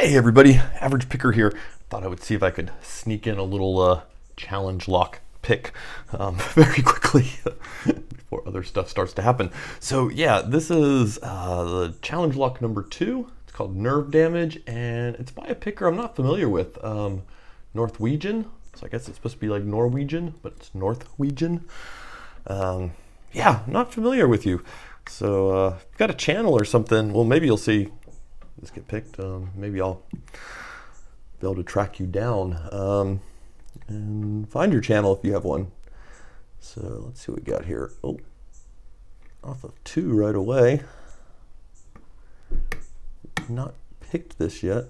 Hey everybody, Average Picker here. Thought I would see if I could sneak in a little challenge lock pick very quickly before other stuff starts to happen. So yeah, this is the challenge lock number 2. It's called Nerve Damage, and it's by a picker I'm not familiar with, Northwegian. So I guess it's supposed to be like Norwegian, but it's Northwegian. Yeah, not familiar with you. So if you've got a channel or something, well, maybe you'll see this get picked. Maybe I'll be able to track you down and find your channel if you have one. So let's see what we got here. Oh, off of 2 right away. Not picked this yet.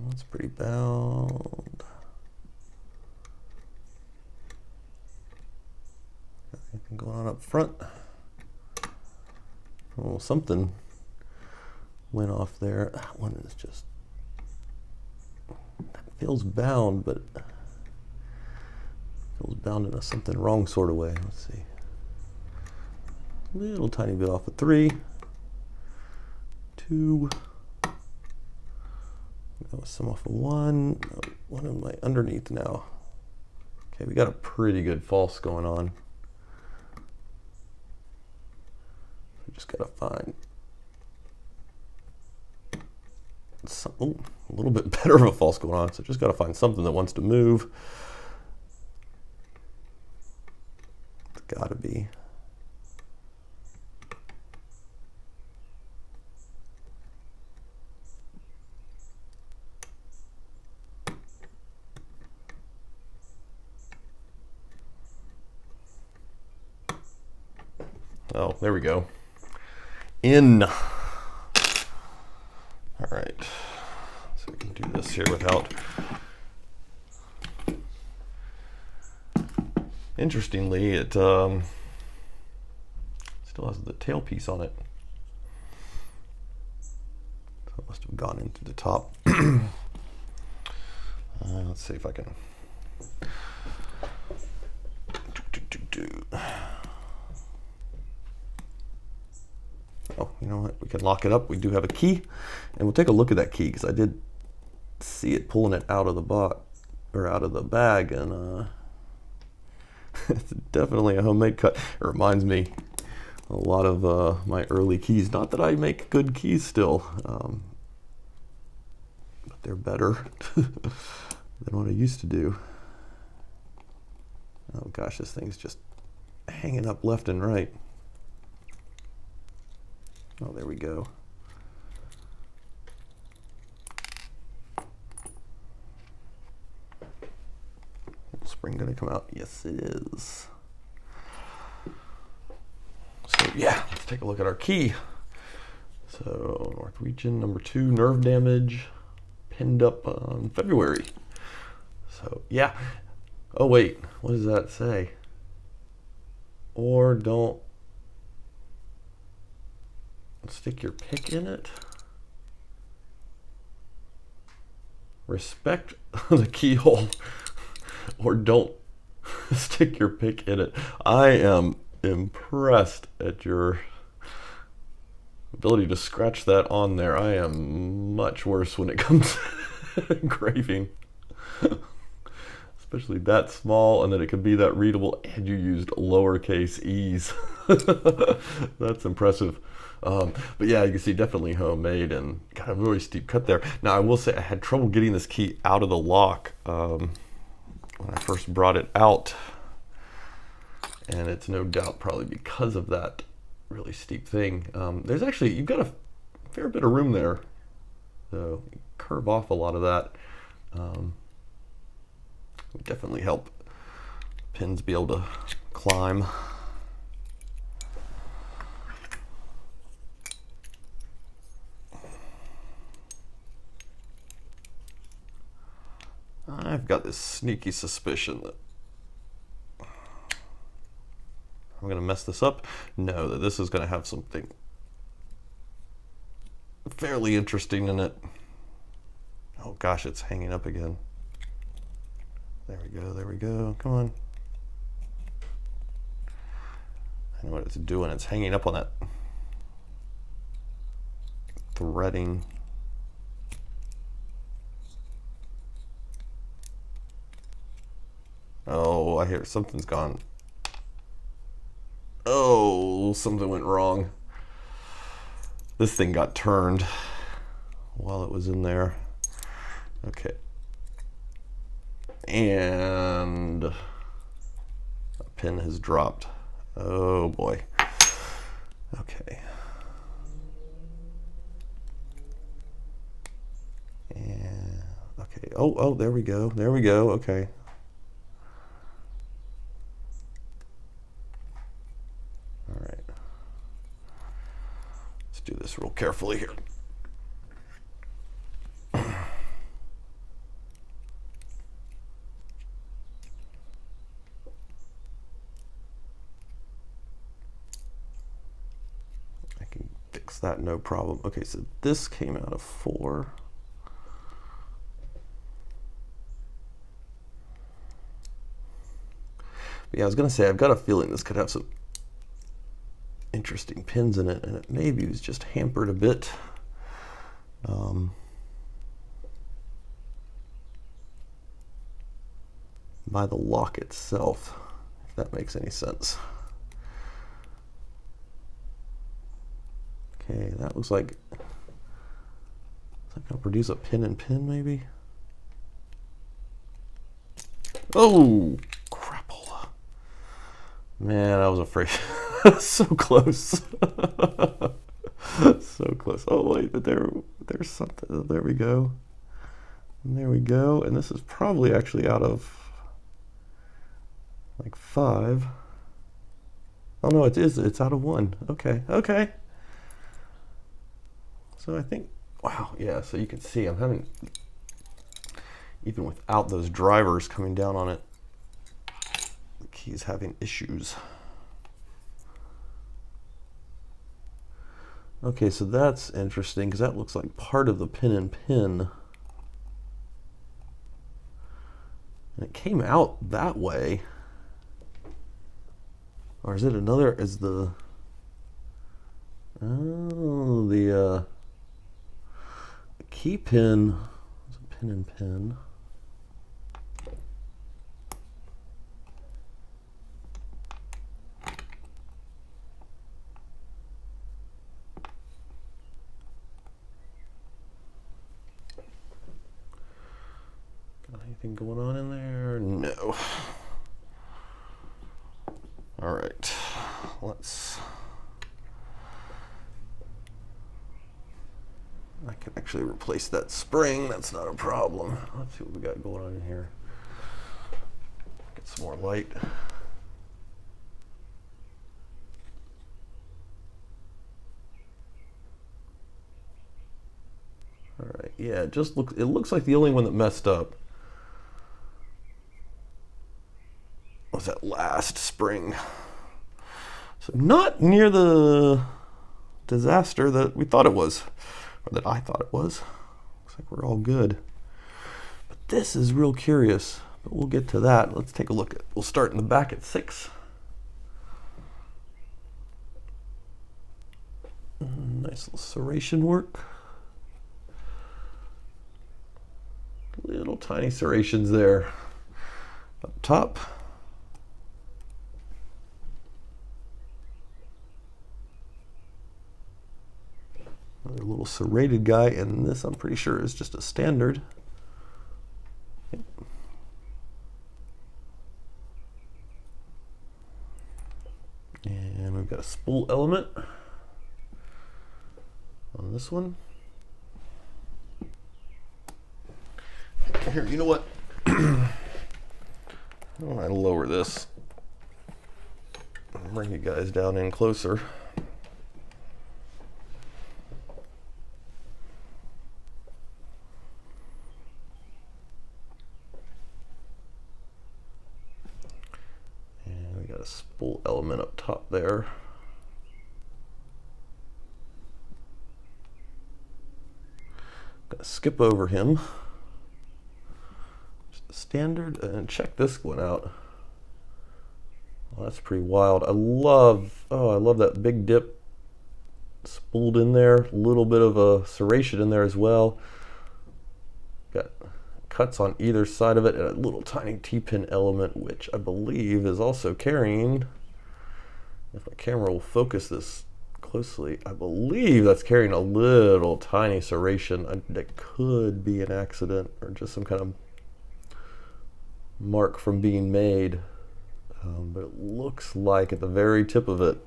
That's pretty bound. Anything going on up front? Oh, something went off there. That one is just, that feels bound, but feels bound in a something wrong sort of way. Let's see. Little tiny bit off of 3, 2. That was some off of 1. What am I underneath now? Okay, we got a pretty good false going on. We just gotta find some, a little bit better of a false going on. So just gotta find something that wants to move. It's gotta be. Oh, there we go. In. All right. So we can do this here without. Interestingly, it still has the tailpiece on it. So it must have gone into the top. Let's see if I can. Oh, you know what? We can lock it up. We do have a key, and we'll take a look at that key because I did see it pulling it out of the box or out of the bag, and it's definitely a homemade cut. It reminds me a lot of my early keys. Not that I make good keys still, but they're better than what I used to do. Oh gosh, this thing's just hanging up left and right. Oh, there we go. Spring gonna come out? Yes, it is. So yeah, let's take a look at our key. So Northwegian number 2, Nerve Damage, pinned up on February. So yeah. Oh wait, what does that say? Or don't stick your pick in it. Respect the keyhole, or don't stick your pick in it. I am impressed at your ability to scratch that on there. I am much worse when it comes to engraving. Especially that small, and that it can be that readable, and you used lowercase e's. That's impressive. But yeah, you can see definitely homemade, and got a really steep cut there. Now I will say I had trouble getting this key out of the lock when I first brought it out, and it's no doubt probably because of that really steep thing. There's actually, you've got a fair bit of room there, so you curve off a lot of that. Would definitely help pins be able to climb. I've got this sneaky suspicion that I'm going to mess this up. No, that this is going to have something fairly interesting in it. Oh gosh, it's hanging up again. There we go, there we go, come on. I know what it's doing, it's hanging up on that threading. Oh, I hear something's gone. Oh, something went wrong. This thing got turned while it was in there. Okay. And a pin has dropped. Oh boy. Okay. And okay. Oh, there we go. There we go. Okay. All right. Let's do this real carefully here. That no problem. Okay, so this came out of 4. But yeah, I was gonna say I've got a feeling this could have some interesting pins in it, and it maybe was just hampered a bit. By the lock itself, if that makes any sense. Okay, that looks like I'll produce a pin and pin maybe. Oh, crapola. Man, I was afraid. So close. So close. Oh wait, but there's something. There we go. And there we go. And this is probably actually out of like 5. Oh no, it is. It's out of 1. Okay. Okay. So I think, wow, yeah, so you can see I'm having, even without those drivers coming down on it, the key's having issues. Okay, so that's interesting because that looks like part of the pin and pin. And it came out that way. Or is it another, is the, oh, the key pin is a pin and pin. Got anything going on in there? No. All right, let's. I can actually replace that spring, that's not a problem. Let's see what we got going on in here. Get some more light. All right, yeah, it looks like the only one that messed up was that last spring. So not near the disaster that we thought it was. Or that I thought it was. Looks like we're all good. But this is real curious. But we'll get to that. Let's take a look at, we'll start in the back at 6. Nice little serration work. Little tiny serrations there. Up top. Another little serrated guy, and this I'm pretty sure is just a standard. Yep. And we've got a spool element on this one. Here, you know what? I want to lower this. Bring you guys down in closer. A spool element up top there. Gonna skip over him. standard. And check this one out. Well, that's pretty wild. I love that big dip spooled in there. A little bit of a serration in there as well. Got cuts on either side of it, and a little tiny T-pin element, which I believe is also carrying, if my camera will focus this closely, I believe that's carrying a little tiny serration. That could be an accident or just some kind of mark from being made. But it looks like at the very tip of it,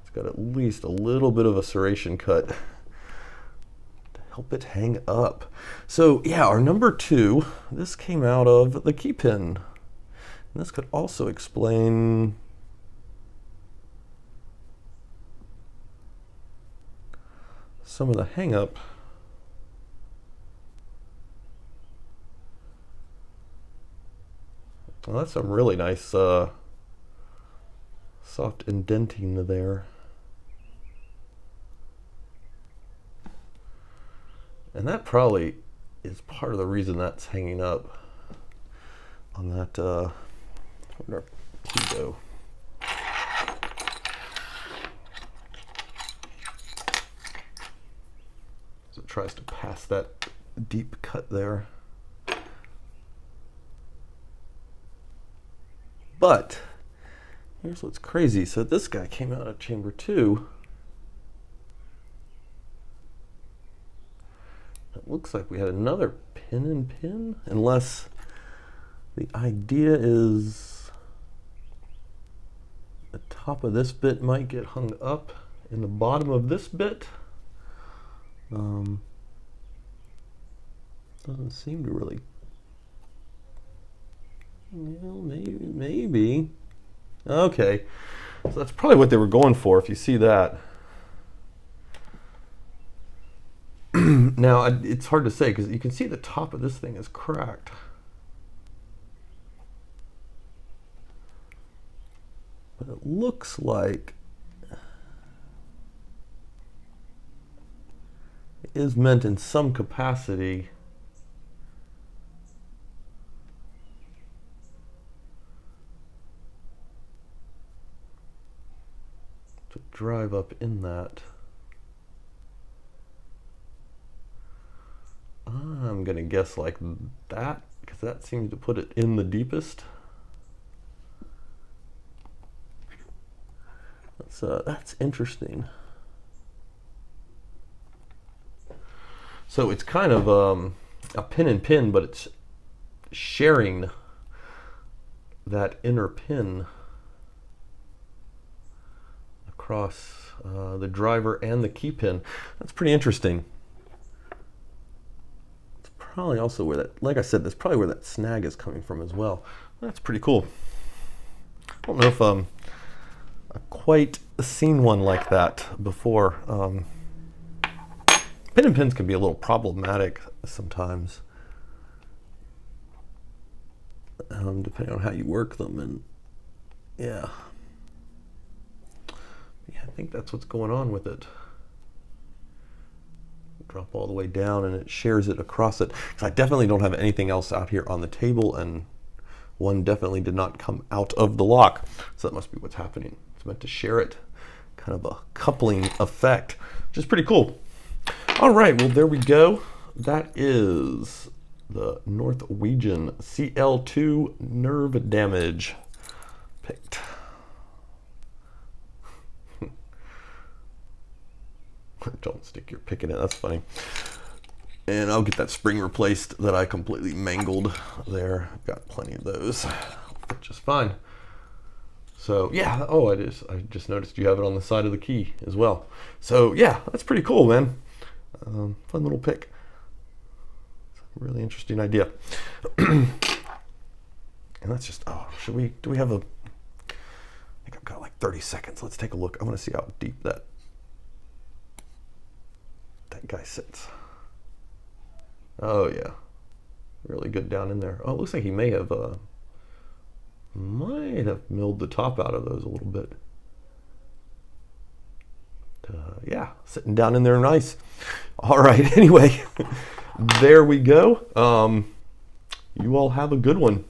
it's got at least a little bit of a serration cut to help it hang up. So yeah, our number 2, this came out of the key pin. And this could also explain some of the hang up. Well, that's some really nice soft indenting there. And that probably is part of the reason that's hanging up on that where'd our key go? So it tries to pass that deep cut there. But here's what's crazy. So this guy came out of chamber 2. It looks like we had another pin and pin, unless the idea is the top of this bit might get hung up in the bottom of this bit. Doesn't seem to really. Well, maybe. Okay, so that's probably what they were going for, if you see that. Now, it's hard to say because you can see the top of this thing is cracked. But it looks like it is meant in some capacity to drive up in that. I'm gonna guess like that, because that seems to put it in the deepest. That's interesting. So it's kind of a pin and pin, but it's sharing that inner pin across the driver and the key pin. That's pretty interesting. It's probably also where that, like I said, that's probably where that snag is coming from as well. That's pretty cool. I don't know if I've quite seen one like that before. Pin and pins can be a little problematic sometimes, depending on how you work them, and yeah, I think that's what's going on with it. Drop all the way down and it shares it across it. So I definitely don't have anything else out here on the table, and one definitely did not come out of the lock, so that must be what's happening. It's meant to share it, kind of a coupling effect, which is pretty cool. All right, well, there we go. That is the Northwegian CL2 nerve damage picked. Don't stick your pick in it, that's funny. And I'll get that spring replaced that I completely mangled there. I've got plenty of those, just fine. So yeah, oh, I just noticed you have it on the side of the key as well. So yeah, that's pretty cool, man. Fun little pick. It's a really interesting idea. And that's just, do we have I think I've got like 30 seconds. Let's take a look. I want to see how deep that guy sits. Oh yeah, really good down in there. Oh, it looks like he might have milled the top out of those a little bit. Yeah, sitting down in there nice. All right, anyway, there we go. you all have a good one.